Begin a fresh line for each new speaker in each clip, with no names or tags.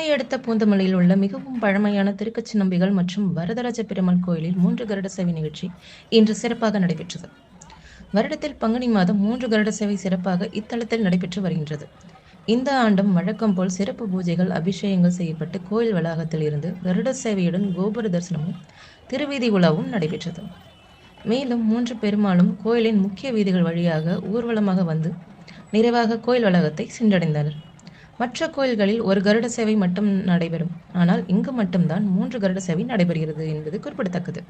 சென்னை அடுத்த பூந்தமல்லியில் உள்ள மிகவும் பழமையான திருக்கச்சிநம்பிகள் மற்றும் வரதராஜ பெருமாள் கோயிலில் 3 கருட சேவை நிகழ்ச்சி இன்று சிறப்பாக நடைபெற்றது. வருடத்தில் பங்குனி மாதம் 3 கருட சேவை சிறப்பாக இத்தலத்தில் நடைபெற்று வருகின்றது. இந்த ஆண்டும் வழக்கம் போல் சிறப்பு பூஜைகள், அபிஷேகங்கள் செய்யப்பட்டு கோயில் வளாகத்தில் இருந்து கருட சேவையுடன் கோபுர தரிசனமும் திருவீதி உலாவும் நடைபெற்றது. மேலும் 3 பெருமாளும் கோயிலின் முக்கிய வீதிகள் வழியாக ஊர்வலமாக வந்து நிறைவாக கோயில் வளாகத்தை சென்றடைந்தனர். மற்ற கோயில்களில் ஒரு கருட சேவை மட்டும் நடைபெறும். ஆனால் இங்கு மட்டும்தான் 3 கருட சேவை நடைபெறுகிறது என்பது குறிப்பிடத்தக்கது.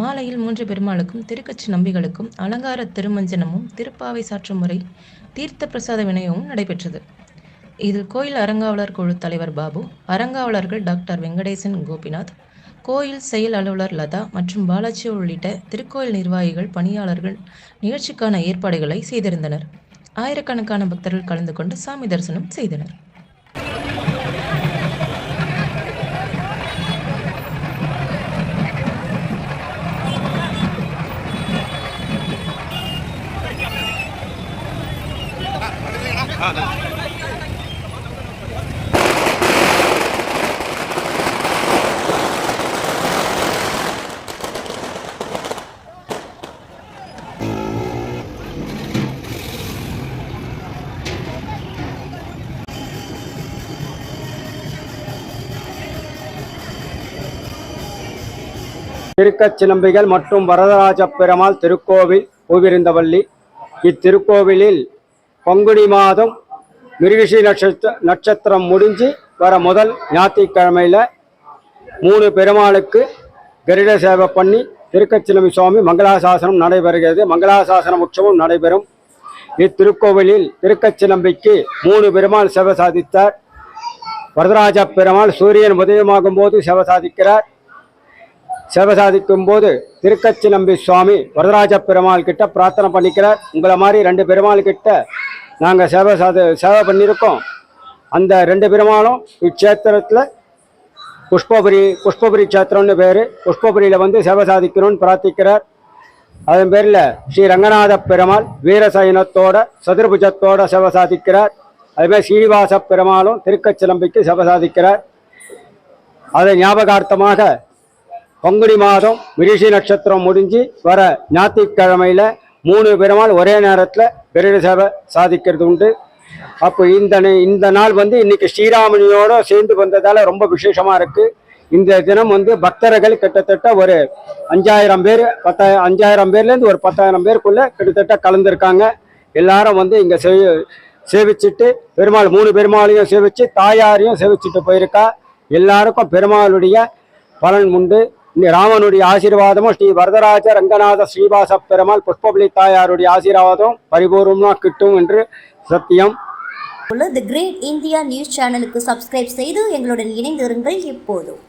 மாலையில் 3 பெருமாளுக்கும் திருக்கச்சி நம்பிகளுக்கும் அலங்கார திருமஞ்சனமும் திருப்பாவை சாற்றும் முறை தீர்த்த பிரசாத விநியோகமும் நடைபெற்றது. இதில் கோயில் அறங்காவலர் குழு தலைவர் பாபு, அறங்காவலர்கள் டாக்டர் வெங்கடேசன், கோபிநாத், கோயில் செயல் அலுவலர் லதா மற்றும் பாலாஜி உள்ளிட்ட திருக்கோயில் நிர்வாகிகள், பணியாளர்கள் நிகழ்ச்சிக்கான ஏற்பாடுகளை செய்திருந்தனர். ஆயிரக்கணக்கான பக்தர்கள் கலந்து கொண்டு சாமி தரிசனம் செய்தனர்.
திருக்கச்சிநம்பிகள் மற்றும் வரதராஜ பெருமாள் திருக்கோவில் பூவிருந்தவல்லி. இத்திருக்கோவிலில் பங்குனி மாதம் மிருகஷி நட்சத்திரம் முடிஞ்சு வர முதல் ஞாயிற்றுக்கிழமையில் 3 பெருமாளுக்கு கருட சேவை பண்ணி திருக்கச்சிநம்பி சுவாமி மங்களாசாசனம் நடைபெறுகிறது. மங்களாசாசனம் உற்சவம் நடைபெறும். இத்திருக்கோவிலில் திருக்கச்சிநம்பிக்கு 3 பெருமாள் சேவை சாதித்தார். வரதராஜ பெருமாள் சூரியன் உதயமாகும் போது சேவை சாதிக்கிறார். சேவை சாதிக்கும் போது திருக்கச்சிநம்பி சுவாமி வரதராஜ பெருமாள் கிட்ட பிரார்த்தனை பண்ணிக்கிறார். உங்களை மாதிரி 2 பெருமாள் கிட்ட நாங்கள் சேவை பண்ணியிருக்கோம். அந்த 2 பெருமாளும் இச்சேத்திரத்தில் புஷ்பபுரி சேத்திரம்னு பேர். புஷ்பபுரியில் வந்து சேவை சாதிக்கணும்னு பிரார்த்திக்கிறார். அதன் பேரில் ஸ்ரீ ரங்கநாத பெருமாள் வீரசைனத்தோட சதுர்புஜத்தோட சேவை சாதிக்கிறார். அதுமாதிரி ஸ்ரீனிவாச பெருமாளும் திருக்கச்சிநம்பிக்கு சேவை சாதிக்கிறார். அதை ஞாபகார்த்தமாக பங்குனி மாதம் மிருகஷி நட்சத்திரம் முடிஞ்சு வர ஞாயிற்றுக்கிழமையில் 3 பெருமாள் ஒரே நேரத்தில் கருட சேவை சாதிக்கிறது உண்டு. அப்போ இந்த நாள் வந்து இன்னைக்கு ஸ்ரீராமனியோட சேர்ந்து வந்ததால் ரொம்ப விசேஷமாக இருக்குது. இந்த தினம் வந்து பக்தர்கள் கிட்டத்தட்ட ஒரு 5000 பேர் 5000 பேர்லேருந்து ஒரு 10,000 பேருக்குள்ளே கிட்டத்தட்ட கலந்துருக்காங்க. எல்லாரும் வந்து இங்கே சேவிச்சுட்டு பெருமாள் 3 பெருமாளையும் சேவிச்சு தாயாரையும் சேவிச்சுட்டு போயிருக்கா. எல்லாருக்கும் பெருமாளுடைய பலன் உண்டு. ராமனுடைய ஆசீர்வாதமும் ஸ்ரீ வரதராஜ ரங்கநாத ஸ்ரீவாச பெருமாள் புஷ்பபலி தாயாருடைய ஆசீர்வாதம் பரிபூர்ணமாக கிட்டும் என்று சத்தியம்.
தி கிரேட் இந்தியா நியூஸ் சேனலுக்கு சப்ஸ்கிரைப் செய்து எங்களுடன் இணைந்திருங்கள் எப்போதும்.